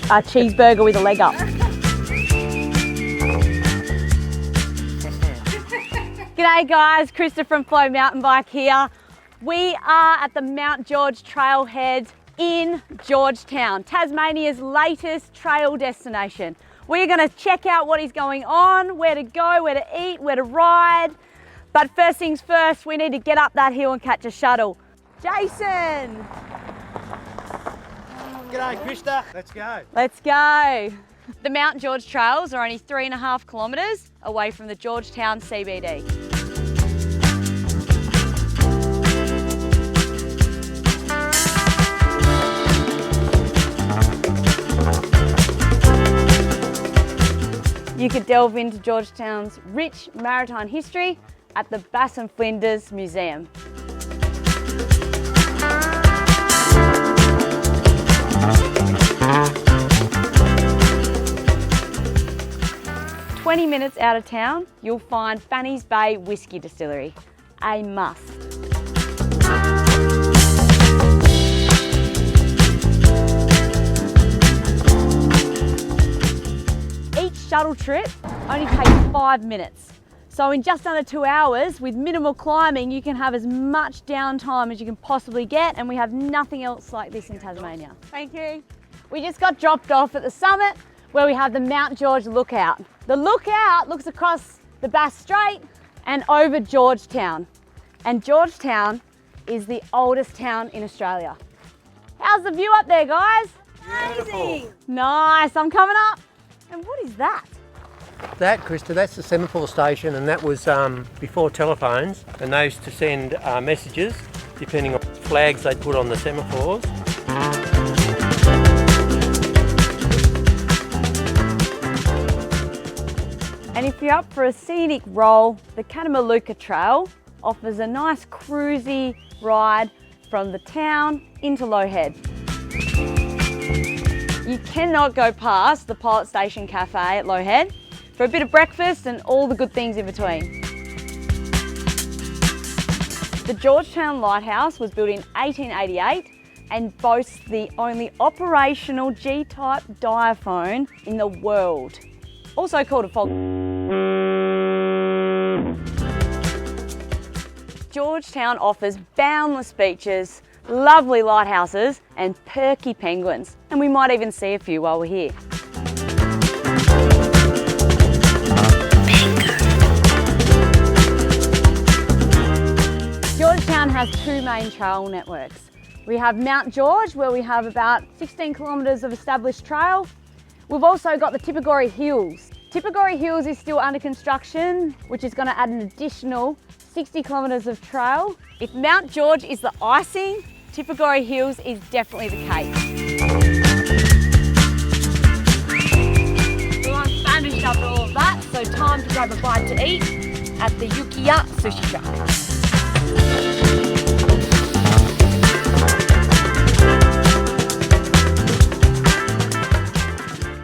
a cheeseburger with a leg up. G'day guys, Krista from Flow Mountain Bike here. We are at the Mount George Trailhead in Georgetown, Tasmania's latest trail destination. We're going to check out what is going on, where to go, where to eat, where to ride. But first things first, we need to get up that hill and catch a shuttle. Jason! G'day Krista, let's go. Let's go. The Mount George trails are only 3.5 kilometres away from the Georgetown CBD. You could delve into Georgetown's rich maritime history at the Bass and Flinders Museum. "20 minutes out of town, you'll find Fanny's Bay Whiskey Distillery, a must. Each shuttle trip only takes 5 minutes. So in just under 2 hours, with minimal climbing, you can have as much downtime as you can possibly get, and we have nothing else like this in Tasmania. Thank you. We just got dropped off at the summit where we have the Mount George lookout. The lookout looks across the Bass Strait and over Georgetown. And Georgetown is the oldest town in Australia. How's the view up there, guys? Amazing. Nice, I'm coming up. And what is that? That, Krista, that's the semaphore station, and that was before telephones, and they used to send messages depending on flags they'd put on the semaphores. And if you're up for a scenic roll, the Catamaluka Trail offers a nice cruisy ride from the town into Low Head. You cannot go past the Pilot Station Cafe at Low Head for a bit of breakfast and all the good things in between. The Georgetown Lighthouse was built in 1888 and boasts the only operational G-type diaphone in the world, also called a fog. Georgetown offers boundless beaches, lovely lighthouses and perky penguins, and we might even see a few while we're here. Georgetown has two main trail networks. We have Mount George, where we have about 16 kilometres of established trail. We've also got the Tipperary Hills. Tipperary Hills is still under construction, which is going to add an additional 60 kilometres of trail. If Mount George is the icing, Tipperary Hills is definitely the cake. Well, I'm famished after all of that, so time to grab a bite to eat at the Yukiya Sushi Shop.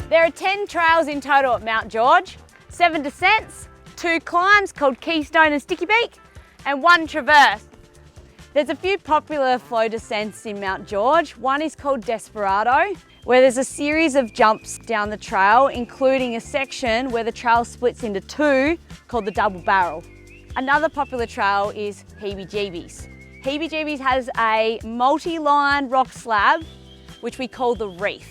There are 10 trails in total at Mount George, 7 descents, 2 climbs called Keystone and Sticky Beak, and 1 traverse. There's a few popular flow descents in Mount George. One is called Desperado, where there's a series of jumps down the trail, including a section where the trail splits into 2 called the Double Barrel. Another popular trail is Heebie Jeebies. Heebie Jeebies has a multi-line rock slab, which we call the Reef.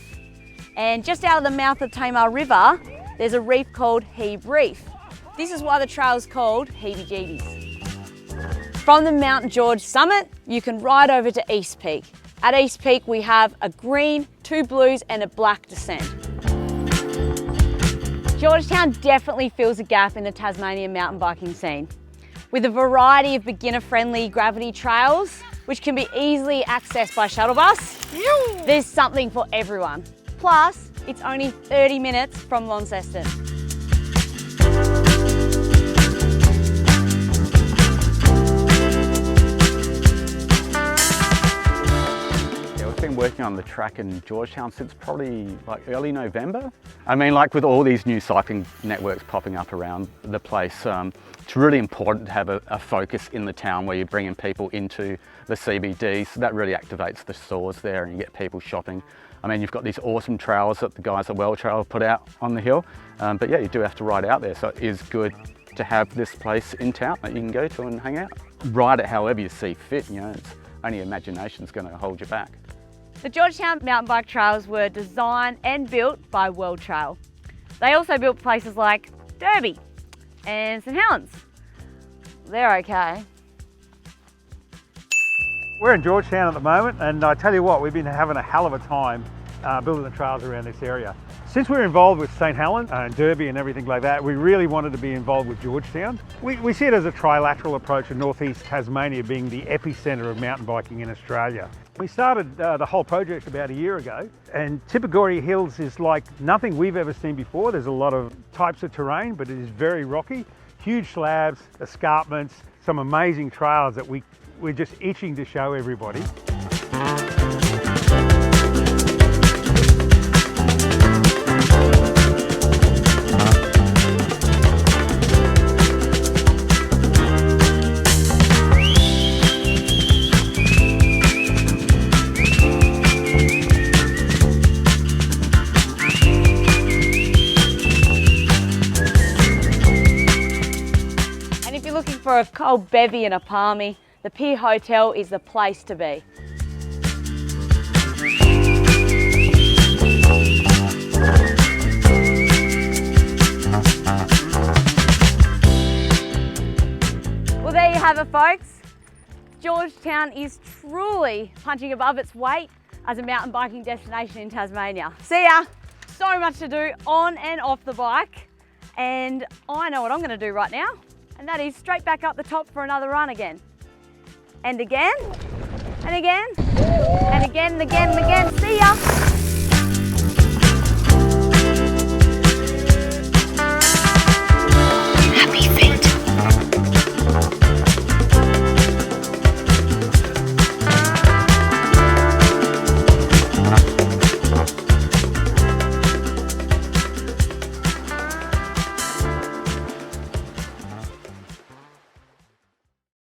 And just out of the mouth of Tamar River, there's a reef called Heeb Reef. This is why the trail is called Heebie Jeebies. From the Mount George summit, you can ride over to East Peak. At East Peak, we have a green, 2 blues and a black descent. Georgetown definitely fills a gap in the Tasmanian mountain biking scene. With a variety of beginner-friendly gravity trails, which can be easily accessed by shuttle bus, there's something for everyone. Plus, it's only 30 minutes from Launceston. Been working on the track in Georgetown since probably like early November. I mean, like with all these new cycling networks popping up around the place, it's really important to have a focus in the town where you're bringing people into the CBD, so that really activates the stores there and you get people shopping I mean, you've got these awesome trails that the guys at Well Trail have put out on the hill, but yeah, you do have to ride out there, so it is good to have this place in town that you can go to and hang out. Ride it however you see fit, you know, it's only imagination's going to hold you back. The Georgetown mountain bike trails were designed and built by World Trail. They also built places like Derby and St Helens. They're okay. We're in Georgetown at the moment, and I tell you what, we've been having a hell of a time building the trails around this area. Since we're involved with St Helens and Derby and everything like that, we really wanted to be involved with Georgetown. We see it as a trilateral approach, of North-East Tasmania being the epicentre of mountain biking in Australia. We started the whole project about a year ago, and Tipperary Hills is like nothing we've ever seen before. There's a lot of types of terrain, but it is very rocky. Huge slabs, escarpments, some amazing trails that we're just itching to show everybody. For a cold bevy and a palmy, the Pier Hotel is the place to be. Well, there you have it, folks. Georgetown is truly punching above its weight as a mountain biking destination in Tasmania. See ya! So much to do on and off the bike, and I know what I'm going to do right now. And that is straight back up the top for another run again. And again, and again, and again, and again, and again. See ya!